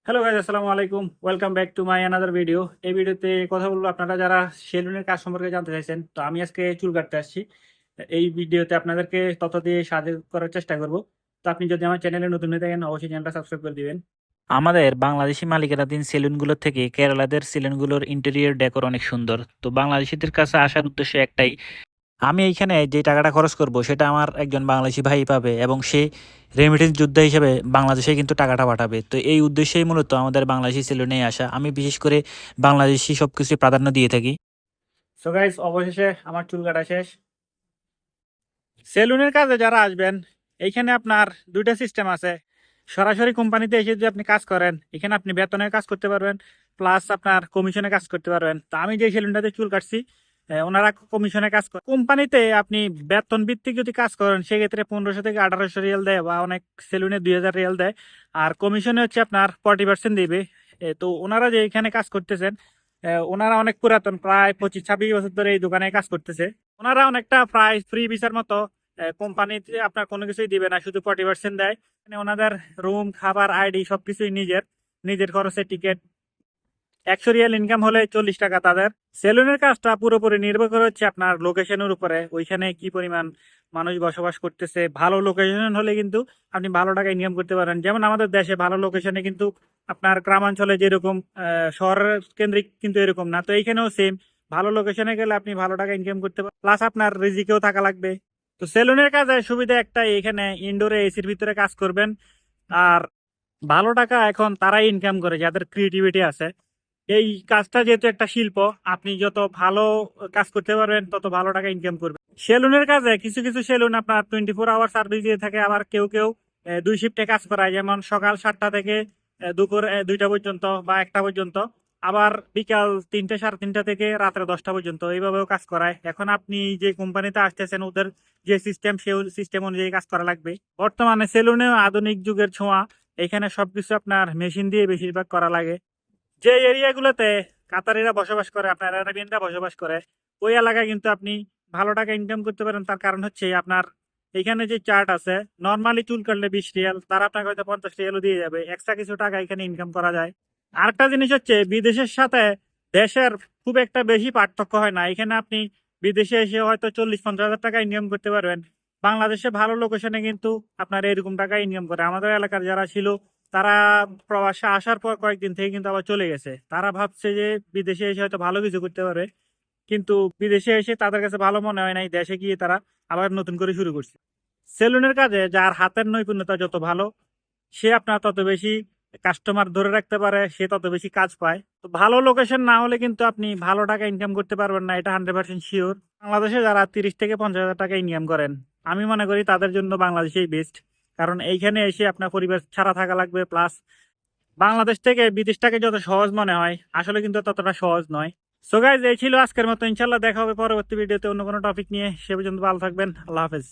Hello guys, আসসালামু আলাইকুম। Welcome back to my another video. এই ভিডিওতে কথা বলবো আপনারা যারা সেলুনের কাজ সম্পর্কে জানতে চাইছেন। তো আমি আজকে চুল কাটতে আসছি। এই ভিডিওতে আপনাদেরকে তথ্য দিয়ে সাহায্য করার চেষ্টা করব। তো আপনি যদি আমার চ্যানেলে নতুন হয়ে থাকেন অবশ্যই চ্যানেলটা সাবস্ক্রাইব করে দিবেন। আমাদের বাংলাদেশি মালিকানাধীন সেলুনগুলোর থেকে কেরালাদের সেলুনগুলোর ইন্টেরিয়র ডেকোর অনেক সুন্দর। তো বাংলাদেশিদের কাছে আসার উদ্দেশ্য একটাই, আমি এইখানে যে টাকাটা খরচ করব সেটা আমার একজন বাংলাদেশি ভাই পাবে এবং সে রেমিটেন্স যোদ্ধা হিসেবে বাংলাদেশে কিন্তু টাকাটা পাঠাবে। তো এই উদ্দেশ্যেই মূলত আমাদের বাংলাদেশি সেলুনে আসা। আমি বিশেষ করে বাংলাদেশি সব কিছুই প্রাধান্য দিয়ে থাকি। সো গাইস, অবশেষে আমার চুল কাটা শেষ। সেলুনের কাজে যারা আসবেন, এইখানে আপনার দুইটা সিস্টেম আছে। সরাসরি কোম্পানিতে এসে যদি আপনি কাজ করেন, এখানে আপনি বেতনে কাজ করতে পারবেন, প্লাস আপনার কমিশনে কাজ করতে পারবেন। তো আমি যে সেলুনটাতে চুল কাটছি, ওনারা কমিশনে কাজ করে। কোম্পানিতে আপনি বেতন ভিত্তিক যদি কাজ করেন সেক্ষেত্রে 1500 থেকে 1800 রিয়াল দেয়, বা অনেক সেলুনে 2000 রিয়াল দেয়। আর কমিশনে হচ্ছে আপনার 40% দিবে। তো ওনারা যে এখানে কাজ করতেছেন, ওনারা অনেক পুরাতন, প্রায় 25-26 বছর ধরে এই দোকানে কাজ করতেছে। ওনারা অনেকটা প্রায় ফ্রি ভিসার মতো। কোম্পানিতে আপনার কোনো কিছুই দিবে না, শুধু 40% দেয়। মানে ওনাদের রুম, খাবার, আইডি সবকিছুই নিজের নিজের খরচে, টিকিট। 100 রিয়াল ইনকাম হলে 40 টাকা তাদের। সেলুনের কাজটা পুরোপুরি নির্ভর করে হচ্ছে আপনার লোকেশনের উপরে, ওইখানে কি পরিমাণ মানুষ বসবাস করতেছে। ভালো লোকেশন হলে কিন্তু আপনি ভালো টাকা ইনকাম করতে পারেন। যেমন আমাদের দেশে ভালো লোকেশনে কিন্তু আপনার গ্রামাঞ্চলে যেরকম শহরের কেন্দ্রিক কিন্তু এরকম না। তো এইখানেও সেম, ভালো লোকেশনে গেলে আপনি ভালো টাকা ইনকাম করতে পারেন, প্লাস আপনার রিজিকেও থাকা লাগবে। তো সেলুনের কাজের সুবিধা একটাই, এখানে ইনডোরে এসির ভিতরে কাজ করবেন। আর ভালো টাকা এখন তারাই ইনকাম করে যাদের ক্রিয়েটিভিটি আছে। এই কাজটা যেহেতু একটা শিল্প, আপনি যত ভালো কাজ করতে পারবেন তত ভালো টাকা ইনকাম করবেন। সেলুনের কাজে কিছু কিছু সেলুন আপনার 24 আওয়ার সার্ভিস দিয়ে থাকে, আবার কেউ কেউ 2 শিফটে কাজ করায়, যেমন সকাল 7টা থেকে দুপুর 2টা পর্যন্ত বা 1টা পর্যন্ত। আবার বিকাল 3টে, 3:30 থেকে রাত্রে 10টা পর্যন্ত এইভাবেও কাজ করায়। এখন আপনি যে কোম্পানিতে আসতেছেন ওদের যে সিস্টেম, সেই সিস্টেম অনুযায়ী কাজ করা লাগবে। বর্তমানে সেলুনেও আধুনিক যুগের ছোঁয়া, এখানে সবকিছু আপনার মেশিন দিয়ে বেশিরভাগ করা লাগে। যে এরিয়াগুলোতে কাতারিরা বসবাস করে, আপনার আরবিয়ানরা বসবাস করে, ওই এলাকায় কিন্তু আপনি ভালো টাকা ইনকাম করতে পারেন। তার কারণ হচ্ছে আপনার এখানে যে চার্ট আছে, নর্মালি চুল কাটলে 20 রিয়াল, তারা আপনাকে হয়তো 50 রিয়ালও দিয়ে যাবে। এক্সট্রা কিছু টাকা এখানে ইনকাম করা যায়। আরেকটা জিনিস হচ্ছে, বিদেশের সাথে দেশের খুব একটা বেশি পার্থক্য হয় না। এখানে আপনি বিদেশে এসে হয়তো 40-50 হাজার টাকা ইনকাম করতে পারবেন। বাংলাদেশে ভালো লোকেশনে কিন্তু আপনার এরকম টাকা ইনকাম করে। আমাদের এলাকার যারা ছিল, তারা প্রবাসে আসার পর কয়েকদিন থেকে কিন্তু আবার চলে গেছে। তারা ভাবছে যে বিদেশে এসে হয়তো ভালো কিছু করতে পারবে, কিন্তু বিদেশে এসে তাদের কাছে ভালো মনে হয় নাই। দেশে গিয়ে তারা আবার নতুন করে শুরু করছে। সেলুনের কাজে যার হাতের নৈপুণ্যতা যত ভালো, সে আপনার তত বেশি কাস্টমার ধরে রাখতে পারে, সে তত বেশি কাজ পায়। তো ভালো লোকেশন না হলে কিন্তু আপনি ভালো টাকা ইনকাম করতে পারবেন না, এটা 100% শিওর। বাংলাদেশে যারা 30 থেকে 50 হাজার টাকা ইনকাম করেন, আমি মনে করি তাদের জন্য বাংলাদেশেই বেস্ট। কারণ এইখানে এসে আপনার পরিবার ছাড়া থাকা লাগবে, প্লাস বাংলাদেশ থেকে বিদেশটাকে যত সহজ মনে হয়, আসলে কিন্তু ততটা সহজ নয়। সো গাইজ, এই ছিল আজকের মতো। ইনশাল্লাহ দেখা হবে পরবর্তী ভিডিওতে অন্য কোনো টপিক নিয়ে। সে পর্যন্ত ভালো থাকবেন। আল্লাহ হাফেজ।